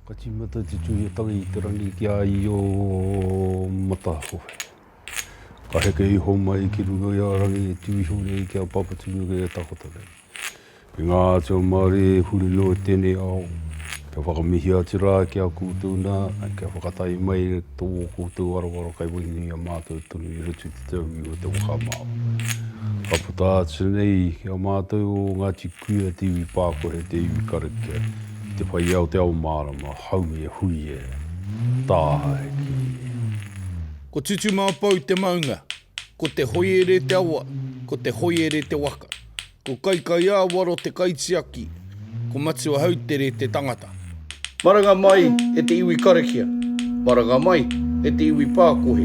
Ka timata te tui tangi te rangi ki a i o mataho. Ka heke I ho mai ki runga I a rangi e tui hore ki a papatunu e takotare. I ngā te o Māori e huri no tēnei ao. Kia whakamihi ati rā ki a kūtou nā, kia whakatai mai e tō kūtou warawara kai wahini a mātou tunu I rutu te tau I o te wakamao. Ka puta atu nei ki a mātou o Ngāti Kuia te iwi pākohe te iwi karakia. Te whai au te ao mārama, haumi e hui e, tāhai ki. Ko tutu māpau te maunga, ko te hoiere te awa, ko te hoiere te waka. Ko kaikai āwaro te kaitiaki, ko matua hautere te tangata. Maranga mai e te iwi karakia, maranga mai e te iwi pākohe,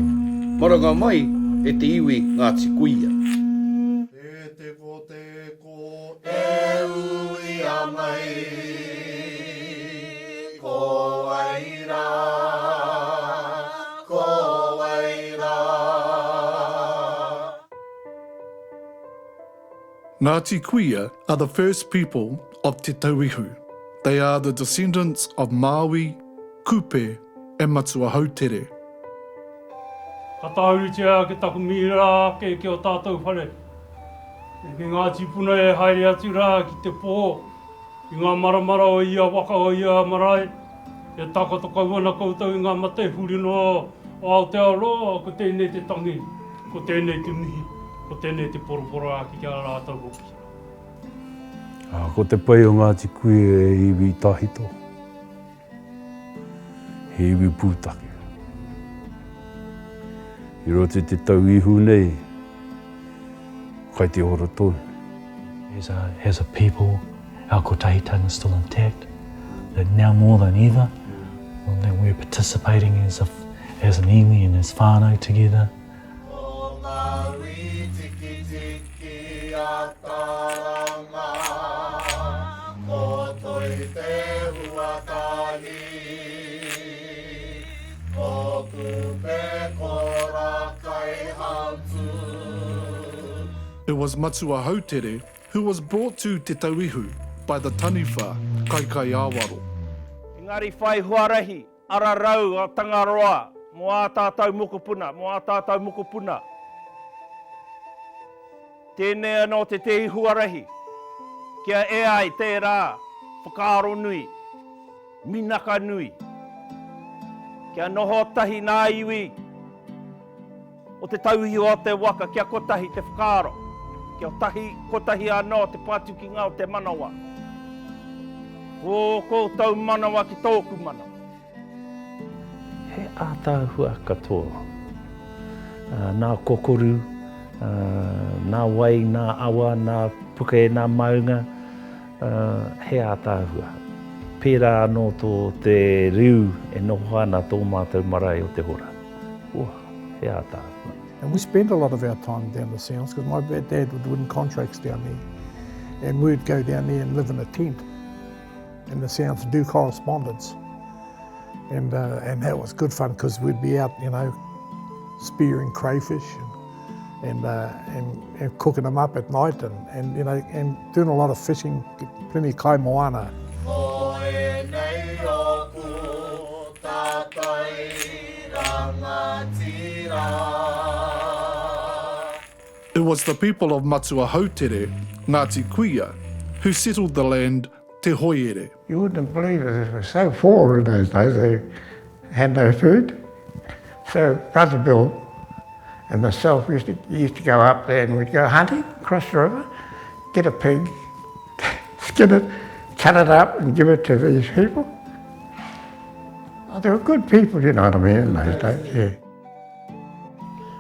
maranga mai e te iwi Ngāti Kuia. E te ko e ui a mai, ko waira, ko waira. Ngāti Kuia are the first people of Te Tauihu. They are the descendants of Maui, Kupe and Matua Hautere. Ka tāuritia ke taku mira ke o tātou whare. E ke ngā tipuna e haere atu rā ki te pō. I ngā maramara o ia waka o ia marae. E tākatoka wana koutou I ngā mate huri no o Aotearoa, ko tēnei te tangi, ko tēnei te mihi, ko tēnei te poroporo a ki kia rātou hoki. Ko te pai o Ngāti Kuia e iwi tahito. He iwi pūtake. I roto te tauihu nei, kai te ora tonu. As a people, our kotahitanga is still intact. That now more than ever, that we're participating as an iwi and as whānau together. It was Matua Hautere who was brought to Te Tauihu by the taniwha Kaikai Āwaro. Engari whai huarahi, ara rau a Tangaroa, mo a tātou mokopuna, mo a tātou mokopuna. Tēnei anō te tehi huarahi, kia e ai te rā, whakaaro nui, minaka nui. Kia noho tahi nā iwi, o te tauhi o te waka, kia kotahi te whakaaro. Kia kotahi anō te pātuki ngā o te manawa. Ko koutou manawa ki tōku manawa. He ātāhua katoa. Nā kokoru, nā wai, nā awa, nā puke, nā maunga, he ātāhua. Pērā anō tō te riu e noho ana tō mātou marae o te hora. He ātāhua. And we spent a lot of our time down the Sounds because my dad would win contracts down there. And we'd go down there and live in a tent in the Sounds to do correspondence. And that was good fun because we'd be out, spearing crayfish and cooking them up at night and doing a lot of fishing, plenty of kai moana. It was the people of Matua Hautere, Ngāti Kuia, who settled the land Te Hoiere. You wouldn't believe it, it was so poor in those days, they had no food. So Brother Bill and myself used to go up there and we'd go hunting across the river, get a pig, skin it, cut it up and give it to these people. Oh, they were good people, you know what I mean, in those days,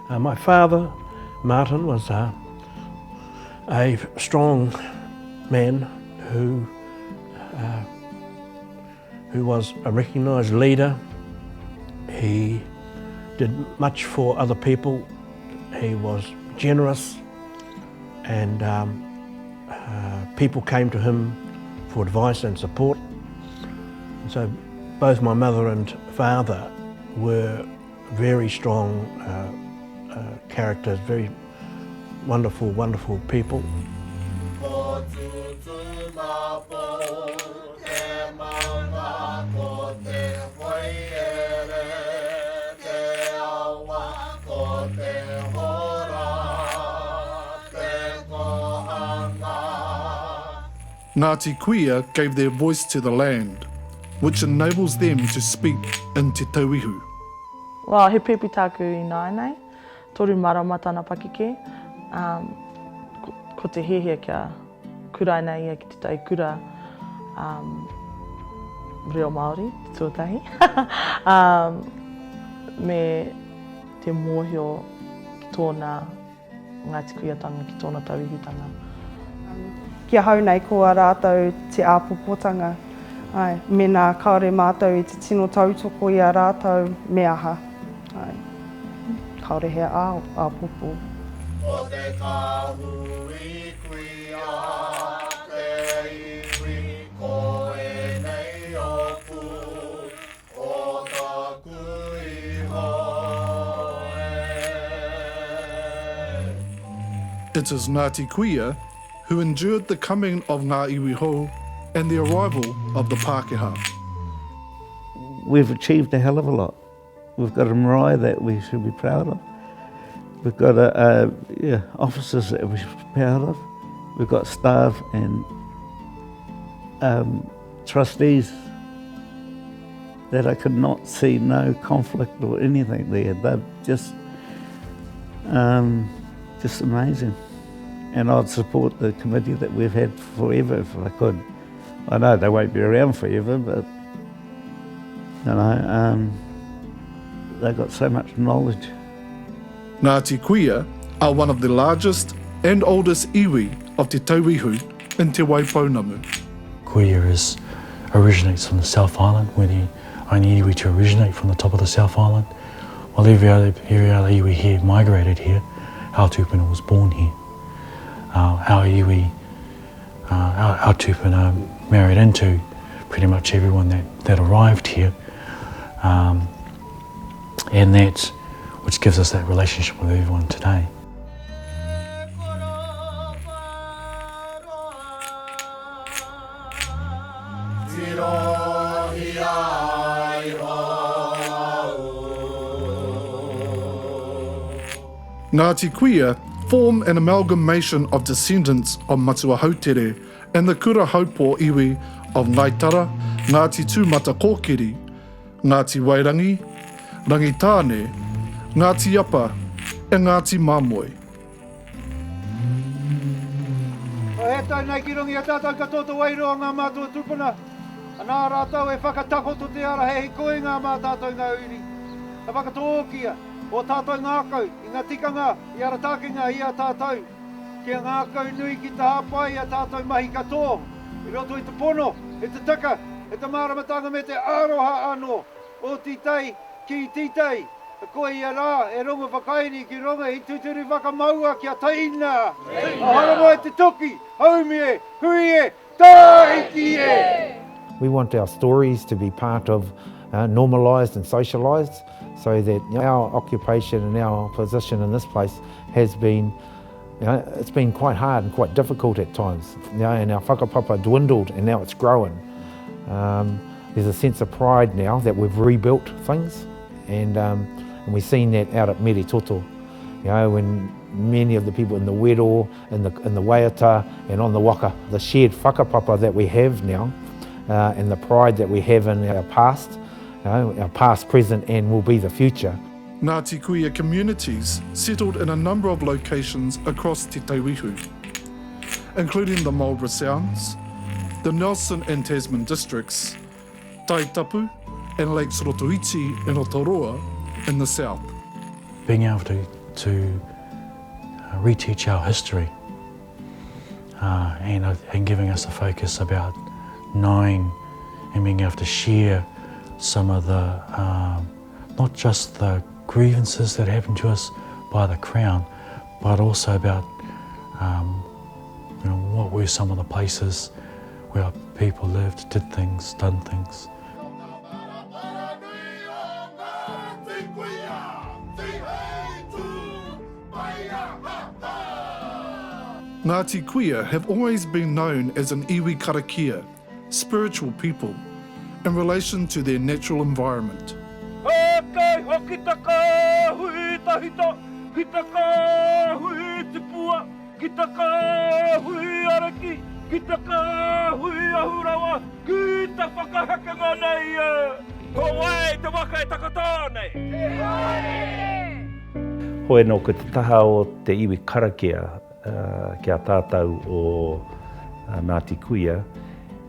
yeah. My father, Martin, was a strong man who was a recognised leader. He did much for other people. He was generous, and people came to him for advice and support. And so both my mother and father were very strong characters, very wonderful, wonderful people. Ko te Ngāti Kuia gave their voice to the land, which enables them to speak in te tauihu. Well, he pepi tāku I nānei, toru maramatana pakike, ko te hehea kia kuraina ia ki te tai kura reo Māori, te tuatahi, me te mōhio ki tōna Ngāti Kuia tanga, ki tōna tauihutanga. Kia hau nei kua rātou te āpopotanga, me nā kaore mātou I te tino tautoko I a rātou me aha. Kaore hea āpopo. O te kahui kuia, te iwi, ko e nei opu, o ta kui hoe. It is Ngāti Kuia who endured the coming of Ngā iwi hou and the arrival of the Pākehā. We've achieved a hell of a lot. We've got a marae that we should be proud of. We've got officers that we should be proud of. We've got staff and trustees that I could not see no conflict or anything there. They're just amazing. And I'd support the committee that we've had forever if I could. I know they won't be around forever, but they've got so much knowledge. Ngāti Kuia are one of the largest and oldest iwi of te tauihu in te Waipounamu. Kuia originates from the South Island. We're the only iwi to originate from the top of the South Island. While every other iwi here migrated here, our tupuna was born here. Our iwi, our tupuna married into pretty much everyone that arrived here, and that's which gives us that relationship with everyone today. Ngāti Kuia form an amalgamation of descendants of Matua Hautere and the kura haupō iwi of Ngaitara, Ngāti Tūmata Kōkiri, Ngāti Wairangi, Rangitāne, Ngāti Apa, and Ngāti Māmoe. O he tai nei ki rongi a tātou katoto wairoa ngā mātua tupuna. Anā rātou e whakatakoto te ara hei koe ngā mā tātou ngā uri. E whakatōkia o tātou ngākau I ngā tikanga I aratakenga I a tātou. Kia ngākau nui ki te hāpai a tātou mahi katoa. I roto I te pono, I te taka, I te māramatanga me te aroha anō. O titei ki titei. E koe I a rā, e rongo whakairi ki ronga I tuturi whakamaua kia taina. Ahara e te toki, haumie, huie, tāhiki e. We want our stories to be part of normalised and socialised so that our occupation and our position in this place has been, it's been quite hard and quite difficult at times. And our whakapapa dwindled and now it's growing. There's a sense of pride now that we've rebuilt things and we've seen that out at Mere Toto. When many of the people in the Wero, in the Waiata and on the Waka, the shared whakapapa that we have now and the pride that we have in our past, present and will be the future. Ngāti Kuia communities settled in a number of locations across Te Tauihu, including the Marlborough Sounds, the Nelson and Tasman districts, Taitapu and Lakes Rotoiti and Rotorua in the south. Being able to reteach our history and giving us a focus about knowing and being able to share some of the, not just the grievances that happened to us by the Crown, but also about what were some of the places where people lived, did things, done things. Ngāti Kuia have always been known as an iwi karakia, spiritual people, in relation to their natural environment. Hei hoki taka hui tahita, ki taka hui tipua, ki taka hui araki, ki ta kāhui ahurawa, ki ta whakahakanga nei ko wai te waka e takatā nei. Hoi no ko te taha o te iwi karakia kia tātou o Ngāti Kuia,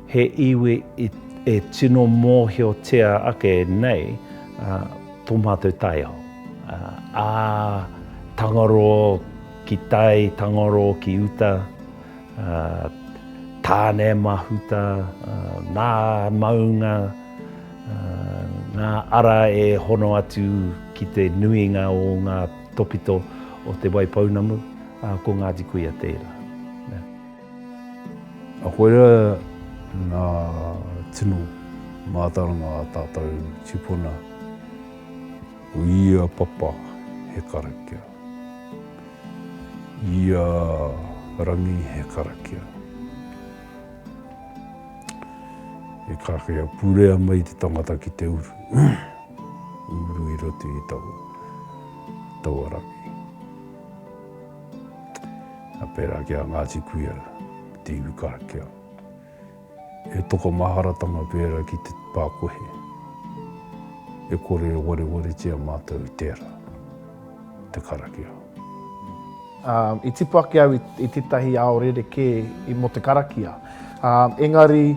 he iwi e tino mōhio tea ake nei tō mātou taiao. Tangaro ki tai, tangaro ki uta, tāne mahuta, nā maunga, ngā ara e hono atu ki te nuinga o ngā topito o te waipaunamu, ko Ngāti Kuia tērā. A koera nā tino mātaranga a tātou tupuna, ia papa he karakia. Ia rangi he karakia. He karakia purea mai te tangata ki te uru. Uru i rotu i tau rangi. A pērā kia Ngāti Kuia, te iwi karakia. E toko maharatanga pērā ki te pākohe. E kore ware tia mātou i tērā, te karakia. I tipu ake au i tētahi ao rereke i mo te karakia. Engari,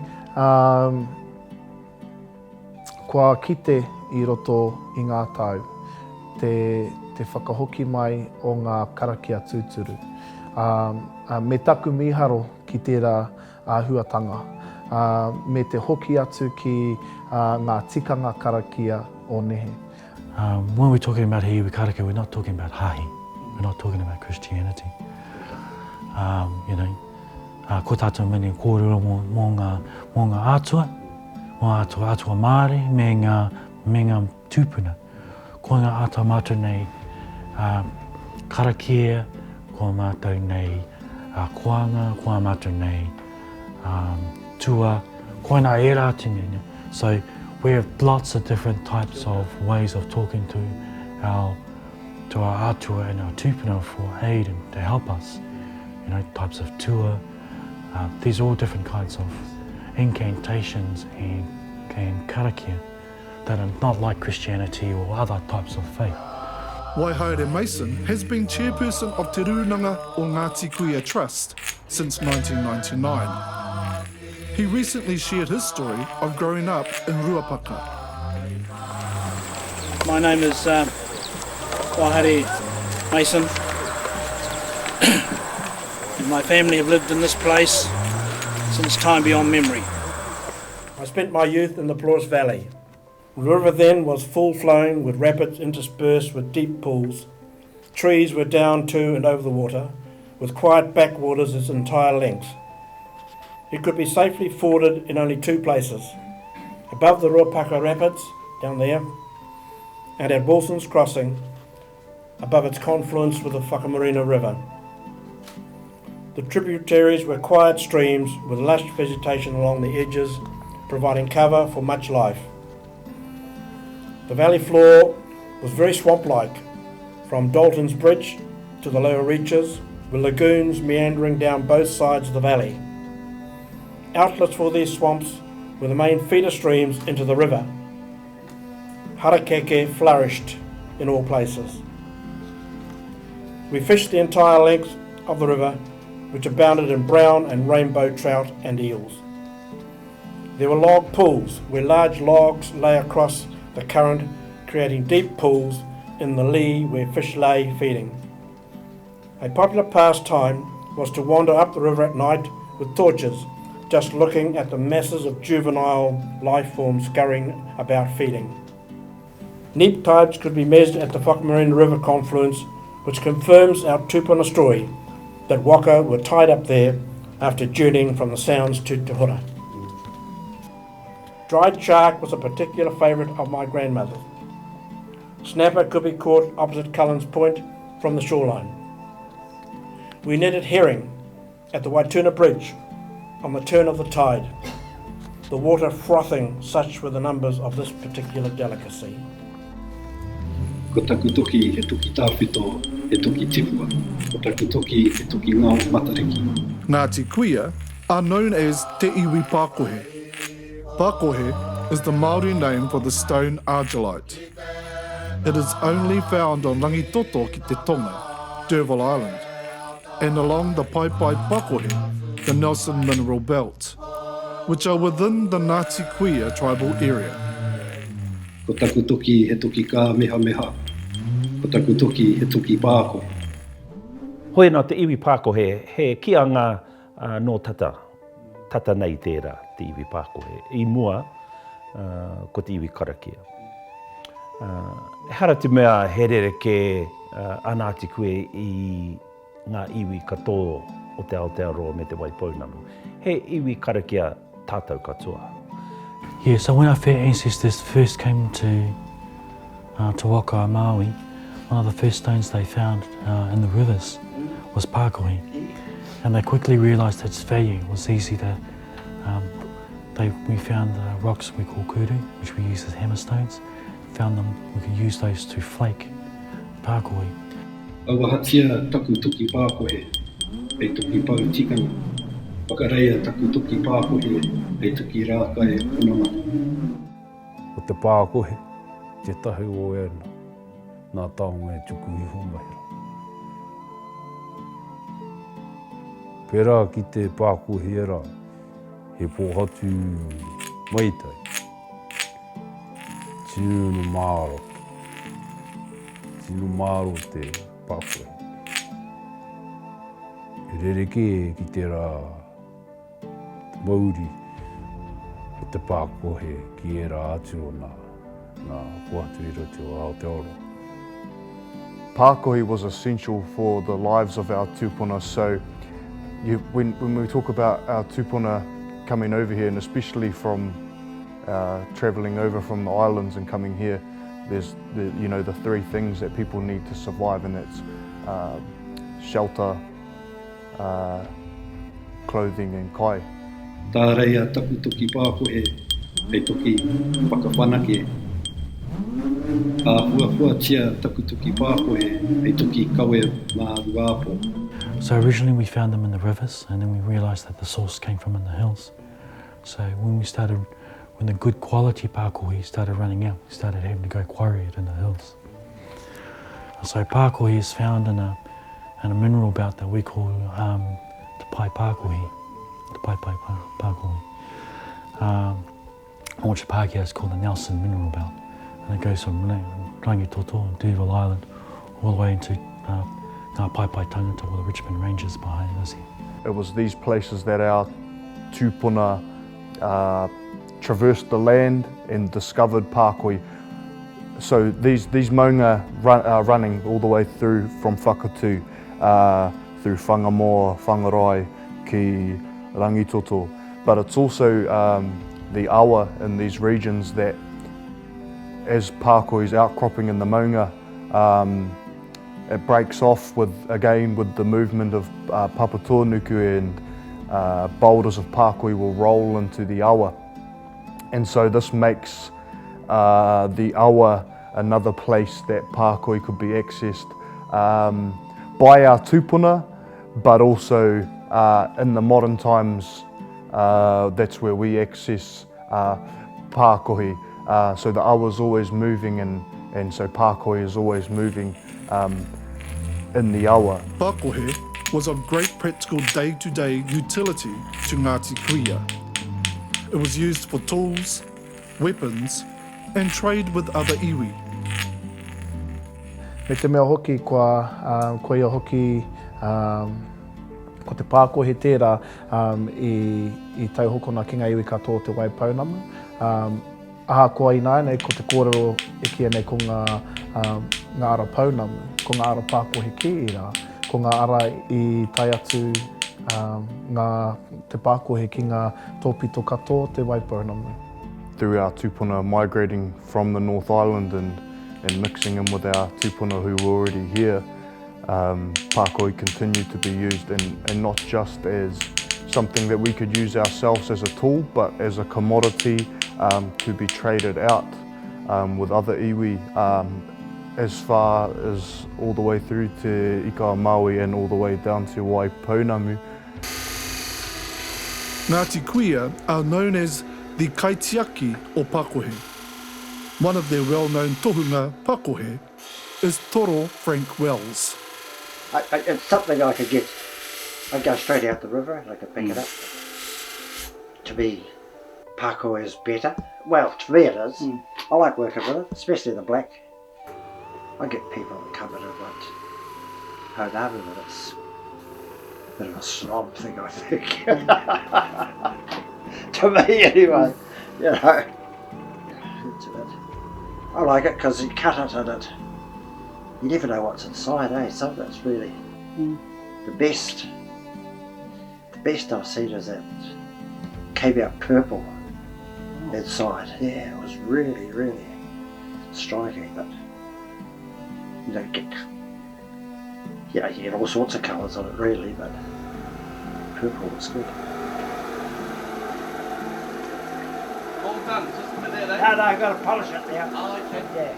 kua kite i roto i ngā tau, te whakahoki mai o ngā karakia tūturu. Me taku miharo ki tērā huatanga, me te hoki atu ki ngā tikanga karakia o nehe. When we're talking about iwi karakia, we're not talking about hahi. We're not talking about Christianity. Ko tātou mene kōrero mō ngā atua, atua Māori, me ngā tūpuna. Ko ngā atua mātou nei karakia, ko mātou nei koanga, ko mātou nei tua, ko ngā era tine. So we have lots of different types of ways of talking to our atua and our tūpuna for aid and to help us. Types of tua. These are all different kinds of incantations and karakia that are not like Christianity or other types of faith. Waihaere Mason has been chairperson of Te Rūnanga o Ngāti Kuia Trust since 1999. He recently shared his story of growing up in Ruapaka. My name is Waihaere Mason. And my family have lived in this place since time beyond memory. I spent my youth in the Pelorus Valley. The river then was full-flowing with rapids interspersed with deep pools. Trees were down to and over the water, with quiet backwaters its entire length. It could be safely forded in only two places, above the Ruapaka Rapids, down there, and at Wilson's Crossing, above its confluence with the Whakamarina River. The tributaries were quiet streams with lush vegetation along the edges, providing cover for much life. The valley floor was very swamp-like, from Dalton's Bridge to the lower reaches, with lagoons meandering down both sides of the valley. Outlets for these swamps were the main feeder streams into the river. Harakeke flourished in all places. We fished the entire length of the river, which abounded in brown and rainbow trout and eels. There were log pools where large logs lay across the current, creating deep pools in the lee where fish lay feeding. A popular pastime was to wander up the river at night with torches, just looking at the masses of juvenile life forms scurrying about feeding. Neap tides could be measured at the Whakamarina River confluence, which confirms our tupuna story that waka were tied up there after journeying from the Sounds to Te Hura. Dried shark was a particular favourite of my grandmother. Snapper could be caught opposite Cullen's Point from the shoreline. We netted herring at the Waituna Bridge on the turn of the tide, the water frothing, such were the numbers of this particular delicacy. Ko taku toki he toki tāwhito, he toki tipua. Ko taku toki he toki ngā matariki. Ngāti Kuia are known as te iwi Pākohe. Pākohe is the Māori name for the stone argillite. It is only found on Rangitoto ki te Tonga, D'Urville Island, and along the Pai Pākohe, the Nelson Mineral Belt, which are within the Ngāti Kuia tribal area. Ko taku toki he toki ka meha meha. Ko taku toki he toki Pākohe. Hoi nā te iwi Pākohe, he kianga no tata nei tērā te iwi Pākohe. I mua, ko te iwi karakia. Hara te mea he rereke Ngāti Kuia i ngā iwi katoa o te Aotearoa me te Waipounamu. He iwi karakia tātou katoa. Yeah, so when our fair ancestors first came to Waka Maui, one of the first stones they found in the rivers was Pākohe. And they quickly realised its value. It was easy to, we found rocks we call kuru, which we use as hammerstones. Found them, we could use those to flake Pākohe. Awahatia taku toki Pākohe, e toki pau tikanga. Wakareia taku toki Pākohe, e toki rākai punama. O te Pākohe, te tahu o ena, nā taonga e tuku i humahira. Pērā ki te Pākohe era, he pōhatu maitai. Tinu māro. Tinu māro te Pākohe. E rereke ki te rā te mauri o te Pākohe ki e rā atu o nā koatu i roto o Aotearoa. Pākohe was essential for the lives of our tūpuna, so when we talk about our tūpuna coming over here, and especially from travelling over from the islands and coming here, there's the three things that people need to survive, and it's shelter, clothing and kai. Tā reia taku toki Pākohe, e toki whakawhanake. A hua tia taku toki Pākohe, e toki kawe mā ruapo. So originally we found them in the rivers, and then we realised that the source came from in the hills. So when the good quality Pākohe started running out, we started having to go quarry it in the hills. So Pākohe is found in a mineral belt that we call the Pai Pākohe, which Pākehā is called the Nelson Mineral Belt, and it goes from Rangitoto and D'Urville Island all the way into Ngā Pai tangata or the Richmond Ranges behind us here. It was these places that our tūpuna traversed the land and discovered Pākohe. So these maunga are running all the way through from Whakatū, through Whangamoa, Whangarai, ki Rangitoto. But it's also the awa in these regions that, as Pākohe is outcropping in the maunga, it breaks off with the movement of papatōnuku, and boulders of Pākohe will roll into the awa. And so this makes the awa another place that Pākohe could be accessed by our tūpuna, but also in the modern times, that's where we access Pākohe. So the awa is always moving, and so Pākohe is always moving in the awa. Pākohe was of great practical day-to-day utility to Ngāti Kuia. It was used for tools, weapons, and trade with other iwi. Me te mea hoki koa ia hoki ko te Pākohe tērā i tauhokona ki ngā iwi katoa te Waipounamu. Aha koa ināne ko te kōrero e kia nei ko ngā ara Pounamu, ko ngā ara Pākohe ki i rā, ko ngā ara i tai atu te Pākohe ki ngā tōpito katoa te Waipounamu. Through our tūpuna migrating from the North Island and mixing in with our tūpuna who were already here, Pākohe continued to be used, and not just as something that we could use ourselves as a tool, but as a commodity to be traded out with other iwi, as far as all the way through to Ikawa Maui and all the way down to Waipounamu. Ngāti Kuia are known as the kaitiaki o Pakohe. One of their well-known tohunga Pakohe is Toro Frank Wells. It's something I could get. I'd go straight out the river and I could pick it up. To me, Pakohe is better. Well, to me it is. I like working with it, especially the black. I get people that come in and want Haunavu, but it's a bit of a snob thing, I think. To me, anyway. You know, it's a bit. I like it because you cut it and it. You never know what's inside, eh? Some of it's really the best. The best I've seen is that came out purple inside. Yeah, it was really, really striking. But you don't get, you know, you get all sorts of colours on it really, but purple was good. All done, just a minute, eh? No, I've got to polish it now. Oh, okay. Yeah.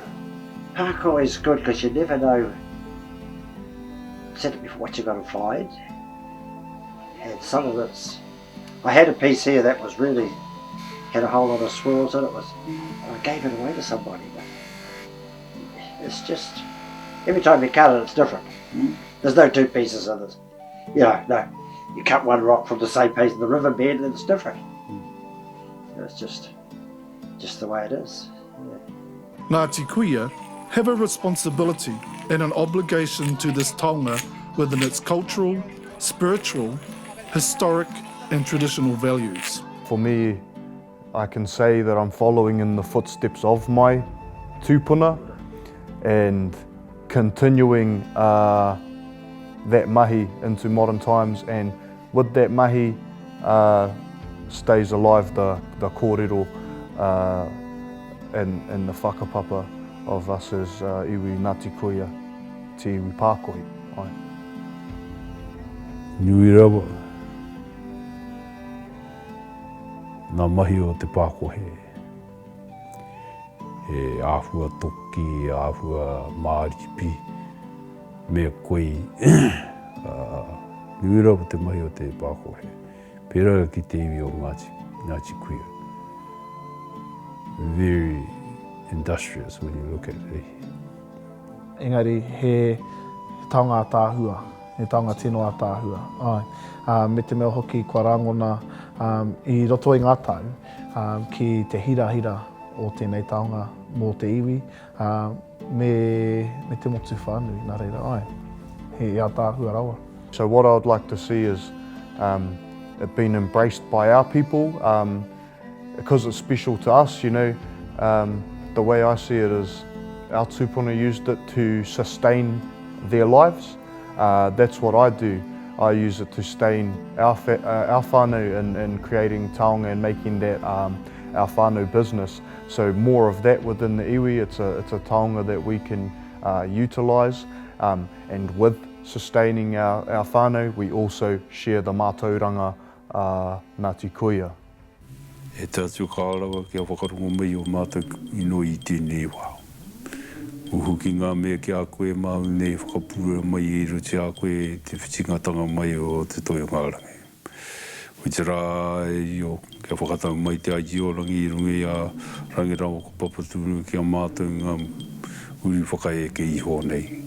Parkour is good because you never know what you're going to find. And some of it's. I had a piece here that was really had a whole lot of swirls in it. I gave it away to somebody, but it's just every time you cut it, it's different. There's no two pieces of this. You know, no. You cut one rock from the same piece in the riverbed, and it's different. It's just the way it is. Yeah. Ngāti Kuia have a responsibility and an obligation to this taonga within its cultural, spiritual, historic and traditional values. For me, I can say that I'm following in the footsteps of my tūpuna and continuing that mahi into modern times, and with that mahi stays alive the kōrero and the whakapapa of us as iwi Ngāti Kuia, te iwi Pākohi. Ai. Nui rawa. Nā mahi o te Pākohe. He āhua toki, āhua māripi, mea koi. Nui rawa te mahi o te Pākohe. Pērā ki te iwi o Ngāti Kuia. Very industrious when you look at it. Engari, he taonga tāhua, he taonga tino a tāhua. Ai. Me te mea hoki kua rangona i roto i ngā tau ki te hira o tēnei taonga mō te iwi me te motu whānui, nā reira. Ai. He a tāhua rawa. So what I would like to see is it being embraced by our people, because it's special to us, you know. The way I see it is our tūpuna used it to sustain their lives. That's what I do. I use it to sustain our whānau in creating taonga and making that our whānau business. So more of that within the iwi. It's a taonga that we can utilise, and with sustaining our whānau, we also share the mātauranga Ngāti Kuia. E tātou kārawa kia whakarongo mai o mātou ino i tēnei wā. Uhu ki ngā mea ki a koe māu nei whakapura mai e ruti a koe te whitingatanga mai o te toi o ngārangi. Ui te rā e o kia whakatau mai te aji o rangi i rungi a rangi rau ko papaturu ki a mātou ngā uri whakae ke iho nei.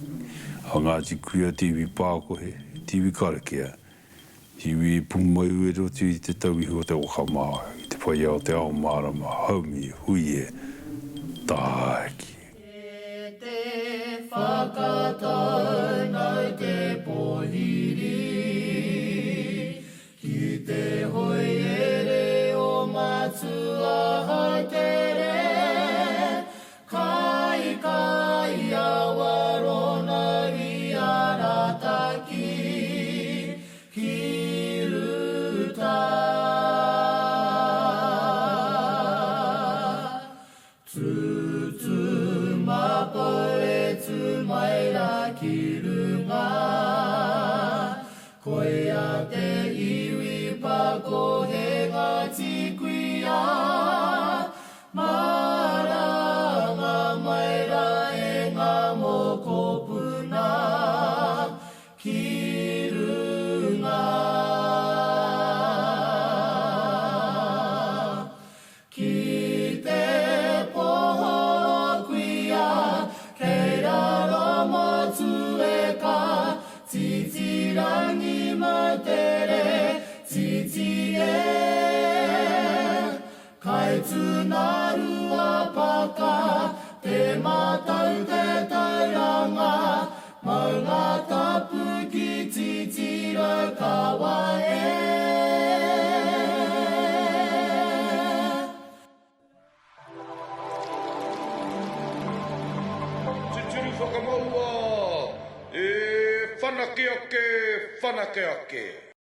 A Ngāti Kuia te iwi Pākohe, te iwi karakia. Te iwi pumai ue roti i te tauihu o te okamaa. Te whai au te ao marama, haumi, hui e, tāki. Te whakatau nau te pohiri, ki te hoi ere o matua haitere, kai awarona i arataki, ki ruta. Koia te iwi Pākohe Ngāti Kuia, maranga maira e ngā mokopuna ki runga. Ai tūna rua paka, te mātau te tauranga, maunga tapu ki titiro kawa e. Titiri whakamaua, e whanake ake, whanake ake.